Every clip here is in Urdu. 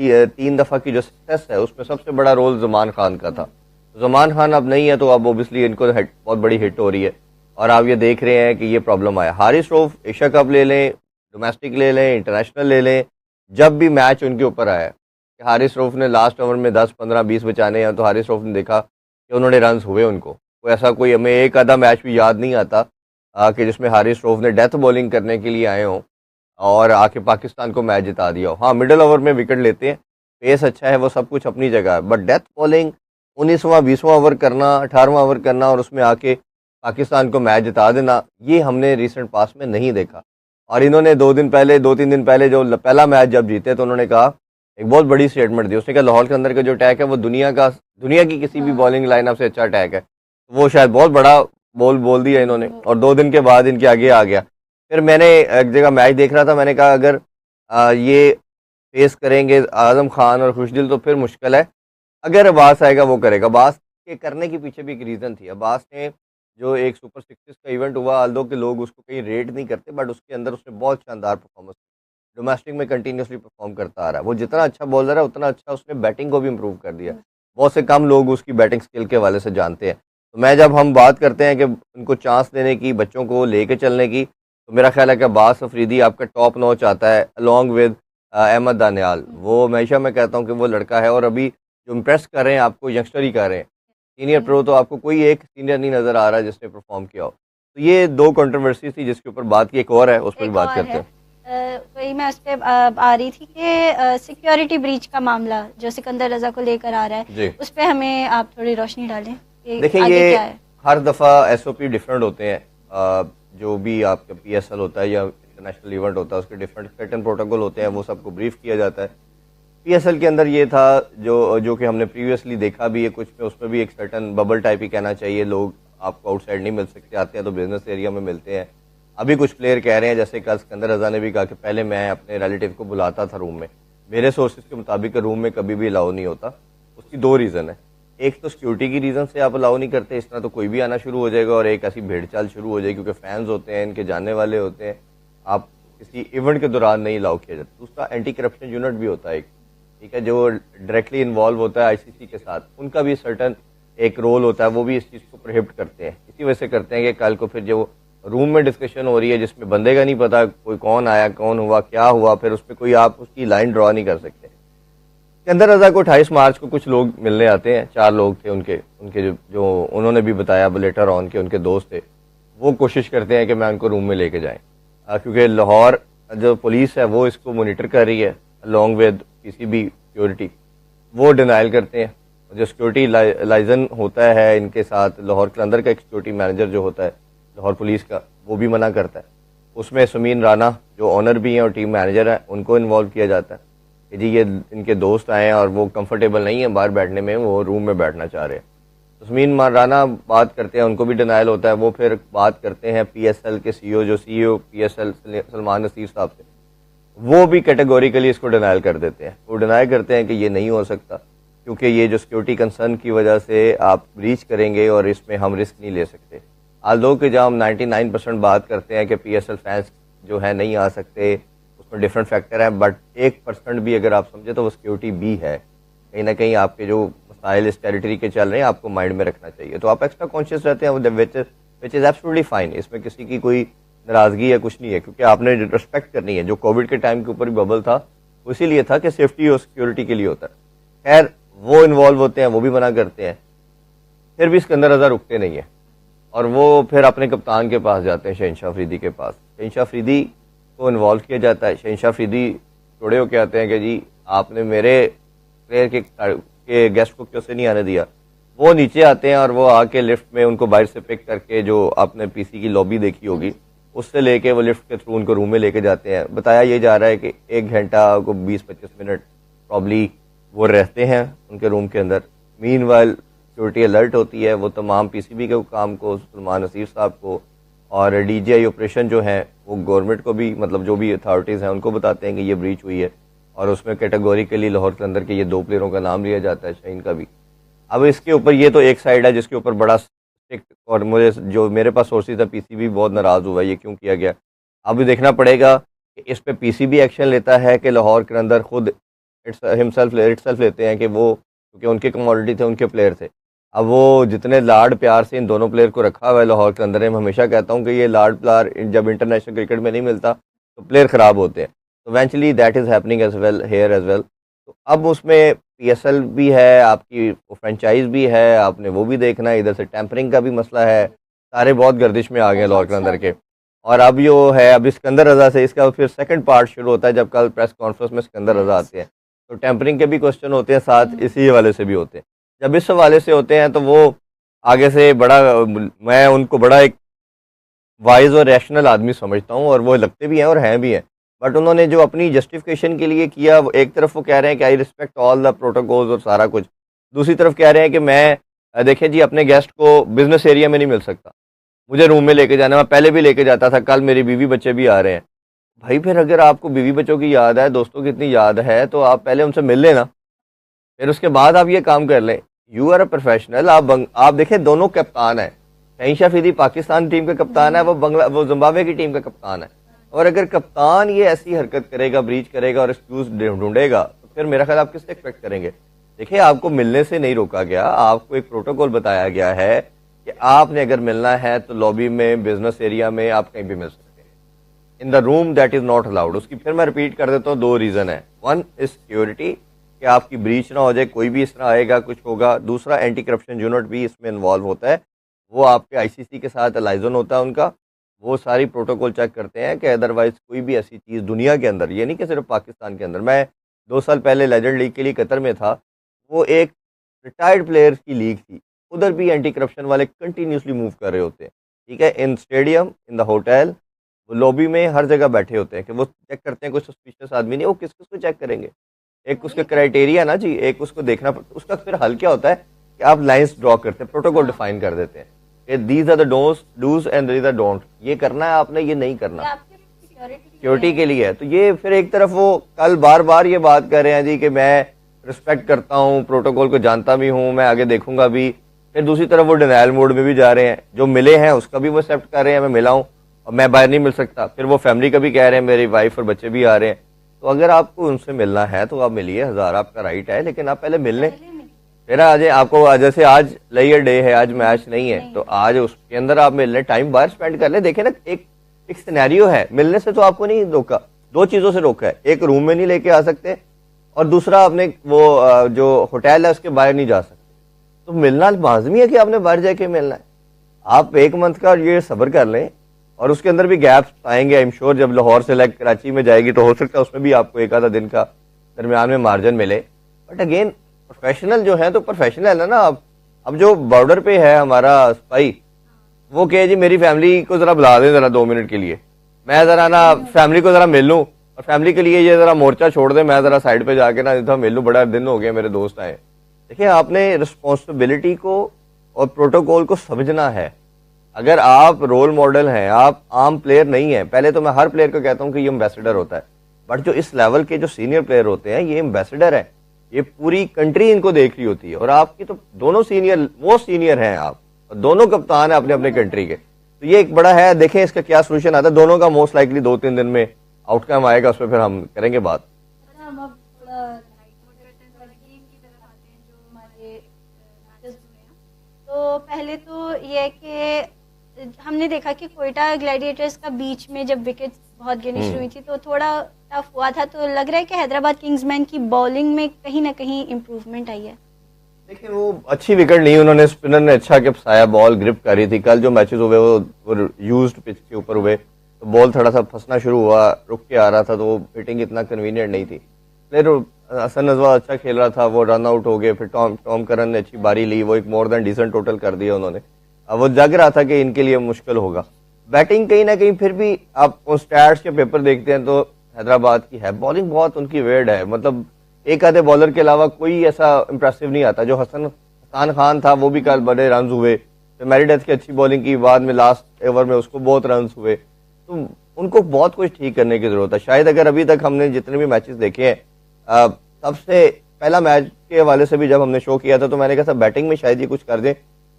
3 دفعہ کی جو سکسیس ہے اس میں سب سے بڑا رول زمان خان کا تھا. زمان خان اب نہیں ہے تو اب اوبیسلی ان کو بہت بڑی ہٹ ہو رہی ہے اور آپ یہ دیکھ رہے ہیں کہ یہ پرابلم آیا. حارث روف ایشیا کپ لے لیں, ڈومیسٹک لے لیں, انٹرنیشنل لے لیں, جب بھی میچ ان کے اوپر آیا کہ حارث روف نے لاسٹ اوور میں 10 15 20 بچانے ہیں تو حارث روف نے دیکھا کہ انہوں نے رنز ہوئے ان کو. ایسا کوئی ہمیں ایک آدھا میچ بھی یاد نہیں آتا کہ جس میں حارث روف نے ڈیتھ بولنگ کرنے کے لیے آئے ہوں اور آ کے پاکستان کو میچ جتا دیا ہو. ہاں مڈل اوور میں وکٹ لیتے ہیں, پیس اچھا ہے, وہ سب کچھ اپنی جگہ ہے, بٹ ڈیتھ بولنگ 19واں 20واں اوور کرنا, 18واں اوور کرنا اور اس میں آ کے پاکستان کو میچ جتا دینا, یہ ہم نے ریسنٹ پاس میں نہیں دیکھا. اور انہوں نے 2-3 دن پہلے جو پہلا میچ جب جیتے تو انہوں نے کہا, ایک بہت بڑی اسٹیٹمنٹ دی, اس نے کہا لاہور کے اندر کا جو اٹیک ہے وہ دنیا کی کسی بھی بالنگ لائن اپ سے اچھا اٹیک ہے. وہ شاید بہت بڑا بول دیا انہوں نے, اور 2 دن کے بعد ان کے آگے آ گیا. پھر میں نے ایک جگہ میچ دیکھ رہا تھا, میں نے کہا اگر یہ فیس کریں گے اعظم خان اور خوشدل تو پھر مشکل ہے, اگر عباس آئے گا وہ کرے گا. عباس کے کرنے کے پیچھے بھی ایک ریزن تھی. عباس نے جو ایک سپر سکسز کا ایونٹ ہوا, آلدو کہ لوگ اس کو کہیں ریٹ نہیں کرتے, بٹ اس کے اندر اس نے بہت شاندار پرفارمنس ڈومیسٹک میں کنٹینیوسلی پرفارم کرتا آ رہا ہے. وہ جتنا اچھا بولر ہے اتنا اچھا اس نے بیٹنگ کو بھی امپروو کر دیا. بہت سے کم لوگ اس کی بیٹنگ سکل کے حوالے سے جانتے ہیں. تو میں جب ہم بات کرتے ہیں کہ ان کو چانس دینے کی, بچوں کو لے کے چلنے کی, تو میرا خیال ہے کہ عباس افریدی آپ کا ٹاپ نوچ آتا ہے along with احمد دانیال. وہ ہمیشہ میں کہتا ہوں کہ وہ لڑکا ہے, اور ابھی جو امپریس کر رہے ہیں آپ کو ینگسٹر ہی کر رہے ہیں. سینئر پرو تو آپ کو کوئی ایک سینئر نہیں نظر آ رہا جس نے پرفارم کیا ہو. تو یہ 2 کنٹروورسی تھی جس کے اوپر بات کی, ایک اور ہے اس پر بھی بات کرتے ہیں. وہی میں اس پہ آ رہی تھی کہ سیکیورٹی بریچ کا معاملہ جو سکندر رضا کو لے کر آ رہا ہے جی, اس پہ ہمیں آپ تھوڑی روشنی ڈالیں. دیکھیں یہ ہر دفعہ ایس او پی ڈفرینٹ ہوتے ہیں. جو بھی آپ کا پی ایس ایل ہوتا ہے یا انٹرنیشنل ایونٹ ہوتا ہے اس کے ڈفرینٹ پیٹرن پروٹوکول ہوتے ہیں, وہ سب کو بریف کیا جاتا ہے. پی ایس ایل کے اندر یہ تھا جو کہ ہم نے پریویسلی دیکھا بھی ہے کچھ میں, اس میں بھی ایک سرٹن ببل ٹائپ ہی کہنا چاہیے. لوگ آپ کو آؤٹ سائڈ نہیں مل سکتے, آتے ہیں تو بزنس ایریا میں ملتے ہیں. ابھی کچھ پلیئر کہہ رہے ہیں, جیسے کل سکندر رضا نے بھی کہا کہ پہلے میں اپنے ریلیٹیو کو بلاتا تھا روم میں. میرے سورسز کے مطابق روم میں کبھی بھی الاؤ نہیں ہوتا. اس کی 2 ریزن ہے. ایک تو سیکیورٹی کی ریزن سے آپ الاؤ نہیں کرتے, اس طرح تو کوئی بھی آنا شروع ہو جائے گا, اور ایک ایسی بھیڑ چال شروع ہو جائے گی کیونکہ فینز ہوتے ہیں, ان کے جاننے والے ہوتے ہیں, آپ کسی ایونٹ کے دوران نہیں الاؤ کیا جاتا. دوسرا اینٹی کرپشن یونٹ بھی ہوتا ہے ایک, ٹھیک ہے, جو ڈائریکٹلی انوالو ہوتا ہے آئی سی سی کے ساتھ, ان کا بھی سرٹن ایک رول ہوتا ہے. وہ بھی اس چیز کو پروہبٹ کرتے ہیں, اسی وجہ سے کرتے ہیں کہ کل کو پھر جو روم میں ڈسکشن ہو رہی ہے جس میں بندے کا نہیں پتا کوئی کون آیا کون ہوا کیا ہوا, پھر اس پہ کوئی آپ اس کی لائن ڈرا نہیں کر سکتے. سکندر رضا کو 28 مارچ کو کچھ لوگ ملنے آتے ہیں, 4 لوگ تھے ان کے جو انہوں نے بھی بتایا لیٹر آن کے ان کے دوست تھے. وہ کوشش کرتے ہیں کہ میں ان کو روم میں لے کے جائیں, کیونکہ لاہور جو پولیس ہے وہ اس کو مانیٹر کر رہی ہے along with P C B security. وہ ڈینائل کرتے ہیں. جو سیکورٹی لائزن ہوتا ہے ان کے ساتھ, لاہور کے اندر کا ایک سیکورٹی مینیجر جو ہوتا ہے لاہور پولیس کا, وہ بھی منع کرتا ہے. اس میں سمین رانا جو آنر بھی ہیں اور ٹیم مینیجر ہیں, ان کو انوالو کیا جاتا ہے کہ جی یہ ان کے دوست آئے ہیں اور وہ کمفرٹیبل نہیں ہیں باہر بیٹھنے میں, وہ روم میں بیٹھنا چاہ رہے ہیں. سمین رانا بات کرتے ہیں, ان کو بھی ڈینائل ہوتا ہے. وہ پھر بات کرتے ہیں پی ایس ایل کے C O P S L Salman Naseer صاحب سے, وہ بھی کیٹیگوریکلی اس کو ڈینائل کر دیتے ہیں. وہ ڈینائی کرتے ہیں کہ یہ نہیں ہو سکتا کیونکہ یہ جو سیکورٹی کنسرن کی وجہ سے آپ بریچ کریں گے اور اس میں ہم رسک نہیں لے سکتے. آلدو کہ جب ہم 99% بات کرتے ہیں کہ پی ایس ایل فینس جو ہے نہیں آ سکتے, اس میں ڈفرینٹ فیکٹر ہیں, بٹ 1% بھی اگر آپ سمجھے تو وہ سیکورٹی بھی ہے. کہیں نہ کہیں آپ کے جو مسائل اس ٹیریٹری کے چل رہے ہیں آپ کو مائنڈ میں رکھنا چاہیے. تو آپ ایکسٹرا کانشیس رہتے ہیں, وچ از ایبسلیٹلی فائن. اس میں کسی کی کوئی ناراضگی ہے کچھ نہیں ہے, کیونکہ آپ نے ریسپیکٹ کرنی ہے. جو کووڈ کے ٹائم کے اوپر بھی ببل تھا اسی لیے تھا کہ سیفٹی اور سیکورٹی کے لیے ہوتا ہے. خیر وہ انوالو ہوتے ہیں, وہ بھی منع کرتے ہیں. پھر بھی سکندر رضا رکتے نہیں ہیں اور وہ پھر اپنے کپتان کے پاس جاتے ہیں, شہنشاہ افریدی کے پاس. شہنشاہ افریدی کو انوالو کیا جاتا ہے. شہنشاہ افریدی چھوڑے ہو کے آتے ہیں کہ جی آپ نے میرے پلیئر کے گیسٹ کو کیوں سے نہیں آنے دیا. وہ نیچے آتے ہیں اور وہ آ کے لفٹ میں ان کو باہر سے پک کر کے, جو آپ نے پی سی کی لابی دیکھی ہوگی اس سے لے کے وہ لفٹ کے تھرو ان کو روم میں لے کے جاتے ہیں. بتایا یہ جا رہا ہے کہ 1 گھنٹہ کو 20-25 منٹ پرابلی وہ رہتے ہیں ان کے روم کے اندر. مین وائل سیکورٹی الرٹ ہوتی ہے, وہ تمام پی سی بی کے کام کو سلمان نصیر صاحب کو اور ڈی جی آئی آپریشن جو ہیں وہ گورنمنٹ کو بھی, مطلب جو بھی اتھارٹیز ہیں ان کو بتاتے ہیں کہ یہ بریچ ہوئی ہے, اور اس میں کیٹیگوریکلی لاہور کے اندر کے یہ 2 پلیئروں کا نام لیا جاتا ہے, شاہین کا بھی. اب اس کے اوپر یہ تو ایک سائڈ ہے جس کے اوپر بڑا اسٹرکٹ, اور مجھے جو میرے پاس سورسز ہے پی سی بی بہت ناراض ہوا یہ کیوں کیا گیا. اب دیکھنا پڑے گا کہ اس پہ پی سی بی ایکشن لیتا ہے کہ لاہور کے اندر خود اٹ سیلف لیتے ہیں کہ وہ کیونکہ ان کے کموڈٹی تھے، ان کے پلیئر تھے. اب وہ جتنے لاڈ پیار سے ان دونوں پلیئر کو رکھا ہوا ہے لاہور کے اندر، میں ہمیشہ کہتا ہوں کہ یہ لاڈ پیار جب انٹرنیشنل کرکٹ میں نہیں ملتا تو پلیئر خراب ہوتے ہیں. تو eventually that is happening as well here as well. تو اب اس میں پی ایس ایل بھی ہے، آپ کی فرینچائز بھی ہے، آپ نے وہ بھی دیکھنا ہے، ادھر سے ٹیمپرنگ کا بھی مسئلہ ہے، سارے بہت گردش میں آ گئے لاہور کے اندر کے. اور اب جو ہے اب اسکندر رضا سے اس کا پھر سیکنڈ پارٹ شروع ہوتا ہے جب کل پریس کانفرنس میں اسکندر رضا آتے ہیں. تو ٹیمپرنگ کے بھی کوشچن ہوتے ہیں، ساتھ اسی حوالے سے بھی ہوتے ہیں. جب اس حوالے سے ہوتے ہیں تو وہ آگے سے بڑا، میں ان کو بڑا ایک وائز اور ریشنل آدمی سمجھتا ہوں، اور وہ لگتے بھی ہیں اور ہیں بھی ہیں. بٹ انہوں نے جو اپنی جسٹیفیکیشن کے لیے کیا، وہ ایک طرف وہ کہہ رہے ہیں کہ I respect all the protocols اور سارا کچھ، دوسری طرف کہہ رہے ہیں کہ میں دیکھیں جی اپنے گیسٹ کو بزنس ایریا میں نہیں مل سکتا، مجھے روم میں لے کے جانا. میں پہلے بھی لے کے جاتا تھا، کل میری بیوی بچے بھی آ رہے ہیں. بھائی پھر اگر آپ کو بیوی بچوں کی یاد ہے، دوستوں کی اتنی یاد ہے، تو آپ پہلے ان سے مل لینا، پھر اس کے بعد آپ یہ کام کر لیں. You are a professional. آپ دیکھیں دونوں کپتان ہیں. شہنشاہ فریدی پاکستان ٹیم کا کپتان ہے، وہ زمبابوے کی ٹیم کا کپتان ہے. اور اگر کپتان یہ ایسی حرکت کرے گا، بریچ کرے گا اور ایکسکیوز ڈھونڈے گا، تو پھر میرا خیال آپ کس سے ایکسپیکٹ کریں گے؟ دیکھیں آپ کو ملنے سے نہیں روکا گیا، آپ کو ایک پروٹوکول بتایا گیا ہے کہ آپ نے اگر ملنا ہے تو لابی میں، بزنس ایریا میں، آپ کہیں بھی مل سکتے ہیں. In the room that is not allowed. اس کی پھر میں ریپیٹ کر دیتا ہوں، دو ریزن ہے. ون از سیکیورٹی کہ آپ کی بریچ نہ ہو جائے، کوئی بھی اس طرح آئے گا کچھ ہوگا. دوسرا اینٹی کرپشن یونٹ بھی اس میں انوالو ہوتا ہے، وہ آپ کے آئی سی سی کے ساتھ لائزن ہوتا ہے ان کا، وہ ساری پروٹوکول چیک کرتے ہیں کہ ادروائز کوئی بھی ایسی چیز دنیا کے اندر، یہ نہیں کہ صرف پاکستان کے اندر. میں 2 سال پہلے لیجنڈ لیگ کے لیے قطر میں تھا، وہ ایک ریٹائرڈ پلیئر کی لیگ تھی، ادھر بھی اینٹی کرپشن والے کنٹینیوسلی موو کر رہے ہوتے ہیں. ٹھیک ہے، ان اسٹیڈیم، ان دا ہوٹل، وہ لوبی میں ہر جگہ بیٹھے ہوتے ہیں کہ وہ چیک کرتے ہیں کوئی سسپیشس آدمی نہیں. وہ کس کس کو چیک کریں گے؟ ایک اس کا کرائٹیریا نا جی، ایک اس کو دیکھنا. اس کا پھر حل کیا ہوتا ہے کہ آپ لائنس ڈرا کرتے ہیں، پروٹوکول ڈیفائن کر دیتے ہیں کہ these are the dos and these are don't. یہ کرنا ہے آپ نے، یہ نہیں کرنا، سیکورٹی کے لیے ہے. تو یہ پھر ایک طرف وہ کل بار بار یہ بات کر رہے ہیں جی کہ میں رسپیکٹ کرتا ہوں، پروٹوکول کو جانتا بھی ہوں، میں آگے دیکھوں گا بھی. پھر دوسری طرف وہ ڈینائل موڈ میں بھی جا رہے ہیں. جو ملے ہیں اس کا بھی وہ ایکسیپٹ کر رہے ہیں، میں ملا ہوں اور میں باہر نہیں مل سکتا. پھر وہ فیملی کا بھی کہہ رہے ہیں، میری وائف اور بچے بھی آ رہے ہیں. تو اگر آپ کو ان سے ملنا ہے تو آپ ملیے، ہزار آپ کا رائٹ ہے، لیکن آپ پہلے مل لیں. پھر آج آپ کو جیسے آج لیئر ڈے ہے، آج میچ نہیں ہے، تو آج اس کے اندر آپ مل لیں، ٹائم باہر اسپینڈ کر لیں. دیکھیں نا، ایک سینیریو ہے. ملنے سے تو آپ کو نہیں روکا، 2 چیزوں سے روکا ہے. ایک روم میں نہیں لے کے آ سکتے، اور دوسرا آپ نے وہ جو ہوٹل ہے اس کے باہر نہیں جا سکتے. تو ملنا لازمی ہے کہ آپ نے باہر جا کے ملنا ہے. آپ 1 منتھ کا یہ صبر کر لیں، اور اس کے اندر بھی گیپس آئیں گے. ایم شور جب لاہور سے لیگ کراچی میں جائے گی تو ہو سکتا ہے اس میں بھی آپ کو 1 آدھا دن کا درمیان میں مارجن ملے. بٹ اگین پروفیشنل جو ہیں تو پروفیشنل ہے نا. اب جو بارڈر پہ ہے ہمارا سپائی، وہ کہ جی میری فیملی کو ذرا بلا دیں ذرا 2 منٹ کے لیے، میں ذرا نا فیملی کو ذرا مل لوں، اور فیملی کے لیے یہ ذرا مورچہ چھوڑ دیں، میں ذرا سائڈ پہ جا کے نا ادھر مل لوں، بڑا دن ہو گیا میرے دوست آئے. دیکھیں آپ نے رسپانسبلٹی کو اور پروٹوکول کو سمجھنا ہے. اگر آپ رول ماڈل ہیں، آپ عام پلیئر نہیں ہیں. پہلے تو میں ہر پلیئر کو کہتا ہوں کہ یہ ایمبیسڈر ہوتا ہے، بٹ جو اس لیول کے جو سینئر پلیئر ہوتے ہیں یہ ایمبیسڈر ہیں. یہ پوری کنٹری ان کو دیکھ رہی ہوتی ہے، اور آپ کی تو دونوں سینئر، موسٹ سینئر ہیں آپ، اور دونوں کپتان ہیں اپنے اپنے کنٹری کے. تو یہ ایک بڑا ہے. دیکھیں اس کا کیا سولوشن آتا ہے. دونوں کا موسٹ لائکلی 2-3 دن میں آؤٹ کم آئے گا، اس پہ پھر ہم کریں گے بات. تو پہلے تو یہ ہے کہ ہم نے دیکھا کہ کوئٹہ گلیڈیٹرز کا بیچ میں جب وکٹس بہت گرنی شروع ہوئی تھی تو تھوڑا ٹف ہوا تھا. تو لگ رہا ہے کہ حیدرآباد کنگز مین کی بالنگ میں کہیں نہ کہیں امپروومنٹ آئی ہے. دیکھیں وہ اچھی وکٹ نہیں، انہوں نے اسپنر نے اچھا کہ پھنسایا، بال گرپ کر رہی تھی. کل جو میچز ہوئے وہ یوزڈ پچ کے اوپر ہوئے، تو بال تھوڑا سا پھنسنا شروع ہوا، رک کے آ رہا تھا، تو وہ ہٹنگ اتنا کنوینئنٹ نہیں تھی. پھر حسن نزوا اچھا کھیل رہا تھا، وہ رن آؤٹ ہو گئے. پھر ٹام کرن نے اچھی باری لی، وہ ایک مور دین ڈیسنٹ ٹوٹل کر دیا انہوں نے. وہ جگ رہا تھا کہ ان کے لیے مشکل ہوگا. بیٹنگ کہیں نہ کہیں پھر بھی آپ اسٹیٹس کے پیپر دیکھتے ہیں تو حیدرآباد کی ہے. بالنگ بہت ان کی ویئرڈ ہے، مطلب ایک آدھے بالر کے علاوہ کوئی ایسا امپریسو نہیں آتا. جو حسن خان تھا وہ بھی کل بڑے رنز ہوئے. پھر میری ڈیتھ کی اچھی بالنگ کی، بعد میں لاسٹ اوور میں اس کو بہت رنز ہوئے. تو ان کو بہت کچھ ٹھیک کرنے کی ضرورت ہے. شاید اگر ابھی تک ہم نے جتنے بھی میچز دیکھے ہیں، سب سے پہلا میچ کے حوالے سے بھی جب ہم نے شو کیا تھا تو میں نے کہا تھا بیٹنگ میں شاید یہ کچھ کر دیں،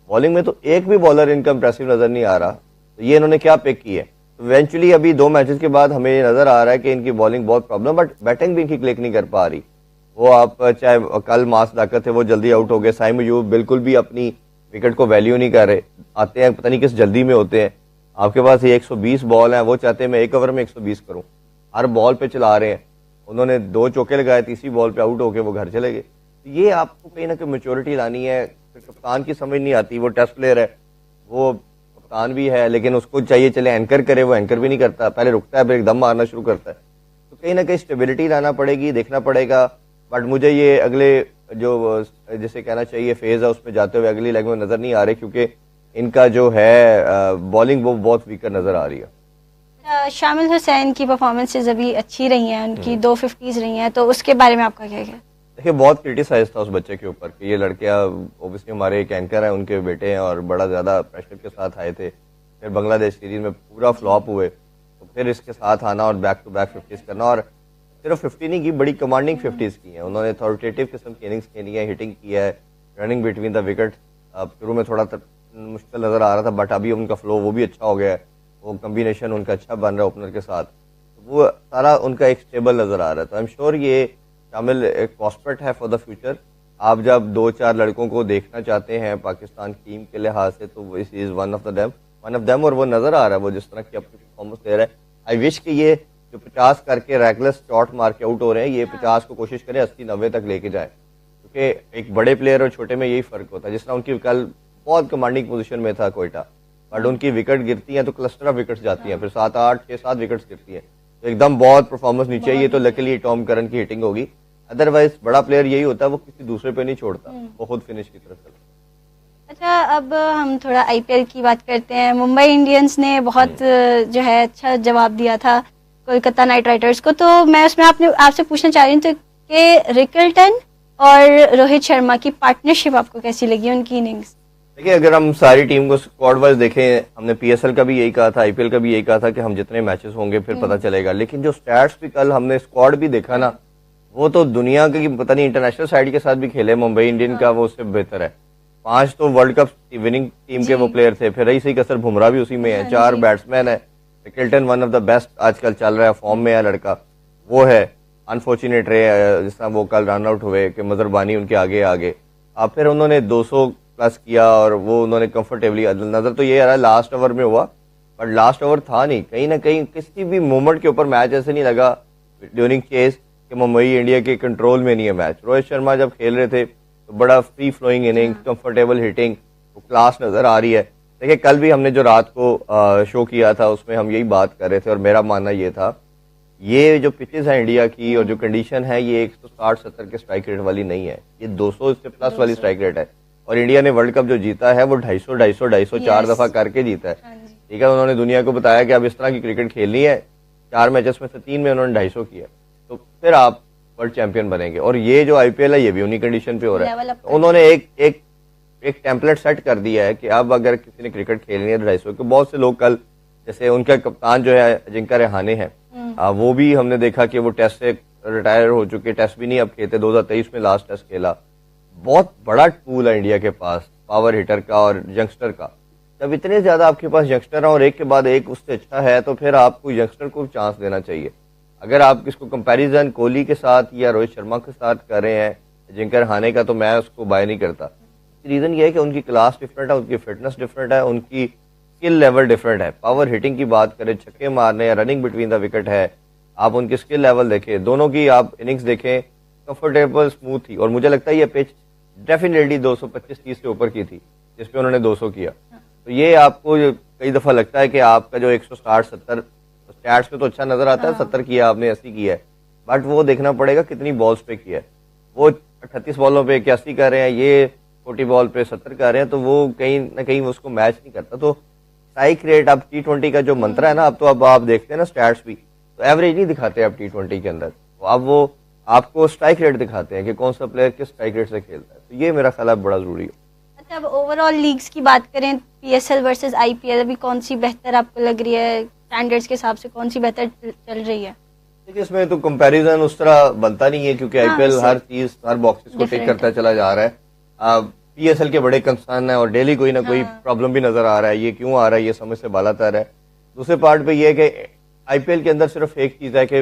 بالنگ میں تو ایک بھی بالر ان کا امپریسو نظر نہیں آ رہا. تو یہ انہوں نے کیا پک کی ہے. تو ایونچولی ابھی 2 میچز کے بعد ہمیں یہ نظر آ رہا ہے کہ ان کی بالنگ بہت پرابلم، بٹ بیٹنگ بھی ان کی کلک نہیں کر پا رہی. وہ آپ چاہے کل ماس طاقت ہے وہ جلدی آؤٹ ہو گئے، سائم ایوب بالکل بھی اپنی وکٹ کو ویلیو نہیں کر رہے، آتے ہیں پتہ نہیں کس جلدی میں ہوتے ہیں. آپ کے پاس یہ 120 بال ہیں، وہ چاہتے ہیں میں ایک اوور میں 120 کروں، ہر بال پہ چلا رہے ہیں. انہوں نے 2 چوکے لگائے، تیسری بال پہ آؤٹ ہو کے وہ گھر چلے گئے. یہ آپ کو کہیں نہ کہیں میچورٹی لانی ہے. کپتان کی سمجھ نہیں آتی، وہ ٹیسٹ پلیئر ہے، وہ کپتان بھی ہے، لیکن اس کو چاہیے چلے اینکر کرے، وہ اینکر بھی نہیں کرتا، پہلے رکتا ہے پھر ایک دم مارنا شروع کرتا ہے. تو کہیں نہ کہیں اسٹیبلٹی لانا پڑے گی، دیکھنا پڑے گا. بٹ مجھے یہ اگلے جو جسے کہنا چاہیے فیز ہے اس میں جاتے ہوئے اگلی لیگ میں نظر نہیں آ رہے، کیونکہ ان کا جو ہے بالنگ وہ بہت ویکر نظر آ رہی ہے. شامل حسین کی پرفارمنسز ابھی اچھی رہی ہیں، ان کی 2 50s رہی ہیں، تو اس کے بارے میں آپ کا کیا ہے؟ دیکھیے بہت کرٹیسائز تھا اس بچے کے اوپر کہ یہ لڑکیاں اوبیسلی ہمارے ایک اینکر ہیں، ان کے بیٹے ہیں اور بڑا زیادہ پریشر کے ساتھ آئے تھے. پھر بنگلہ دیش سیریز میں پورا فلاپ ہوئے، تو پھر اس کے ساتھ آنا اور بیک ٹو بیک 50s کرنا، اور صرف 50 نہیں کی، بڑی کمانڈنگ 50s کی ہیں. انہوں نے اتھارٹیٹیو قسم کی اننگز کھیلی ہیں، ہٹنگ کی ہے، رننگ بٹوین دا وکٹ. شروع میں تھوڑا مشکل نظر آ رہا تھا، بٹ ابھی ان کا فلو وہ بھی اچھا ہو گیا ہے، وہ کمبینیشن ان کا اچھا بن رہا ہے اوپنر کے ساتھ، وہ سارا ان کا ایک اسٹیبل نظر آ رہا ہے. تو آئی ایم شیور یہ شامل ایک پراسپیکٹ ہے فار دا فیوچر. آپ جب 2-4 لڑکوں کو دیکھنا چاہتے ہیں پاکستان ٹیم کے لحاظ سے، تو اس از ون آف دیم، اور وہ نظر آ رہا ہے وہ جس طرح کی اپنی پرفارمنس دے رہا ہے. آئی وش کہ یہ جو 50 کر کے ریکلس شاٹ مار کے آؤٹ ہو رہے ہیں، یہ 50 کو کوشش کریں 80-90 تک لے کے جائیں، کیونکہ ایک بڑے پلیئر اور چھوٹے میں یہی فرق ہوتا ہے. جس طرح ان کی کل بہت کمانڈنگ پوزیشن میں تھا کوئٹہ، بٹ ان کی وکٹ گرتی ہیں تو کلسٹر آف وکٹس جاتی ہیں، پھر 7-8-6-7 وکٹس گرتی ہیں، تو ایک دم بہت پرفارمنس نیچے. یہ تو لکیلی ٹام کرن کی ہٹنگ ہوگی، ادروائز بڑا پلیئر یہی ہوتا ہے، وہ کسی دوسرے پہ نہیں چھوڑتا، وہ خود فنش کی طرف چلتا ہے. اچھا، اب ہم تھوڑا آئی پی ایل کی بات کرتے ہیں. ممبئی انڈینس نے بہت جو ہے اچھا جواب دیا تھا کولکتہ نائٹ رائڈرز کو، تو میں اس میں آپ سے پوچھنا چاہ رہی ہوں کہ رکلٹن اور روہت شرما کی پارٹنرشپ آپ کو کیسی لگی، ان کی اننگز؟ دیکھیں اگر ہم ساری ٹیم کو اسکواڈ وائز دیکھیں، ہم نے پی ایس ایل کا بھی یہی کہا تھا، آئی پی ایل کا بھی یہی کہا تھا کہ ہم جتنے میچز ہوں گے پھر پتہ چلے گا، لیکن جو سٹیٹس بھی کل ہم نے اسکواڈ بھی دیکھا نا، وہ تو دنیا کی پتہ نہیں انٹرنیشنل سائڈ کے ساتھ بھی کھیلے ممبئی انڈین کا، وہ اس سے بہتر ہے. 5 تو ورلڈ کپ وننگ ٹیم کے وہ پلیئر تھے، پھر اسی کسر بمراہ بھی اسی میں ہے، 4 بیٹسمین ہے. رکلٹن ون آف دا بیسٹ آج کل چل رہا ہے، فارم میں ہے لڑکا، وہ ہے. انفارچونیٹ رہے جس طرح وہ کل رن آؤٹ ہوئے کہ مظہر بانی ان کے آگے. اب پھر انہوں نے 200 پلس کیا اور وہ انہوں نے کمفرٹیبلی، نظر تو یہ آ رہا ہے لاسٹ اوور میں ہوا، بٹ لاسٹ اوور تھا نہیں. کہیں نہ کہیں کسی بھی مومنٹ کے اوپر میچ ایسے نہیں لگا ڈیورنگ چیز کہ ممبئی انڈیا کے کنٹرول میں نہیں ہے میچ. روہت شرما جب کھیل رہے تھے تو بڑا free flowing inning, comfortable hitting, class نظر آ رہی ہے. دیکھیں کل بھی ہم نے جو رات کو شو کیا تھا اس میں ہم یہی بات کر رہے تھے، اور میرا ماننا یہ تھا یہ جو پچز ہیں انڈیا کی اور جو کنڈیشن ہے، یہ 160-70 کے اسٹرائک ریٹ والی نہیں ہے، یہ 200 سے پلس والی اسٹرائک ریٹ ہے. اور انڈیا نے ورلڈ کپ جو جیتا ہے وہ 250 4 دفعہ کر کے جیتا ہے. ٹھیک ہے، انہوں نے دنیا کو بتایا کہ اب اس طرح کی کرکٹ کھیلنی ہے. 4 میچز میں سے 3 میں انہوں نے 250 کیا، تو پھر آپ ورلڈ چیمپئن بنیں گے. اور یہ جو آئی پی ایل ہے یہ بھی انہی کنڈیشن پہ ہو رہا ہے. انہوں نے ایک ٹیمپلیٹ سیٹ کر دیا ہے کہ اب اگر کسی نے کرکٹ کھیلنی ہے 250 کے. بہت سے لوگ کل جیسے ان کا کپتان جو ہے اجنکا رہانے ہیں، وہ بھی ہم نے دیکھا کہ وہ ٹیسٹ سے ریٹائر ہو چکے، ٹیسٹ بھی نہیں اب کھیلتے، 2023 میں لاسٹ ٹیسٹ کھیلا. بہت بڑا ٹول ہے انڈیا کے پاس پاور ہٹر کا اور ینگسٹر کا. جب اتنے زیادہ آپ کے پاس ینگسٹر ہیں اور ایک کے بعد ایک اس سے اچھا ہے، تو پھر آپ کو ینگسٹر کو چانس دینا چاہیے. اگر آپ اس کو کمپیریزن کوہلی کے ساتھ یا روہت شرما کے ساتھ کر رہے ہیں اجنکا رہانے کا، تو میں اس کو بائی نہیں کرتا. ریزن یہ ہے کہ ان کی کلاس ڈفرینٹ ہے، ان کی فٹنس ڈفرینٹ ہے، ان کی اسکل لیول ڈفرینٹ ہے. پاور ہٹنگ کی بات کریں، چھکے مارنے یا رننگ بٹوین دا وکٹ ہے، آپ ان کی اسکل لیول دیکھیں، دونوں کی آپ اننگز دیکھیں، کمفرٹیبل اسموتھ تھی. اور مجھے لگتا ہے یہ پچ ڈیفینیٹلی 225-30 کے اوپر کی تھی جس پہ انہوں نے 200 کیا. تو یہ آپ کو کئی دفعہ لگتا ہے کہ آپ کا جو 160-70 اسٹیٹس میں تو اچھا نظر آتا ہے، 70 کیا آپ نے، 80 کیا ہے، بٹ وہ دیکھنا پڑے گا کتنی بالز پہ کیا ہے. وہ 38 بالوں پہ 81 کر رہے ہیں، یہ 40 بال پہ 70 کر رہے ہیں، تو وہ کہیں نہ کہیں اس کو میچ نہیں کرتا. تو اسٹرائک ریٹ اب T20 کا جو منتر ہے نا، اب تو اب آپ دیکھتے ہیں نا اسٹیٹس بھی تو ایوریج نہیں دکھاتے اب T20 کے اندر، اب وہ آپ کو اسٹرائک ریٹ دکھاتے ہیں کہ کون سا پلیئر کس اسٹرائک ریٹ سے کھیلتا ہے. تو یہ میرا خیال ہے بڑا ضروری ہے. اچھا، اب اوور آل لیگز کی بات کریں، پی ایس ایل ورسز آئی پی ایل، ابھی کون سی بہتر آپ کو لگ رہی ہے اسٹینڈرڈس کے حساب سے، کون سی بہتر چل رہی ہے؟ دیکھیے اس میں تو کمپیریزن اس طرح بنتا نہیں ہے، کیونکہ آئی پی ایل ہر چیز ہر باکسز کو ٹک کرتا چلا جا رہا ہے. پی ایس ایل کے بڑے کنسرن ہیں اور ڈیلی کوئی نہ کوئی پرابلم بھی نظر آ رہا ہے. یہ کیوں آ رہا ہے، یہ سمجھ سے بالا تر ہے. دوسرے پارٹ پہ یہ ہے کہ آئی پی ایل کے اندر صرف ایک چیز ہے کہ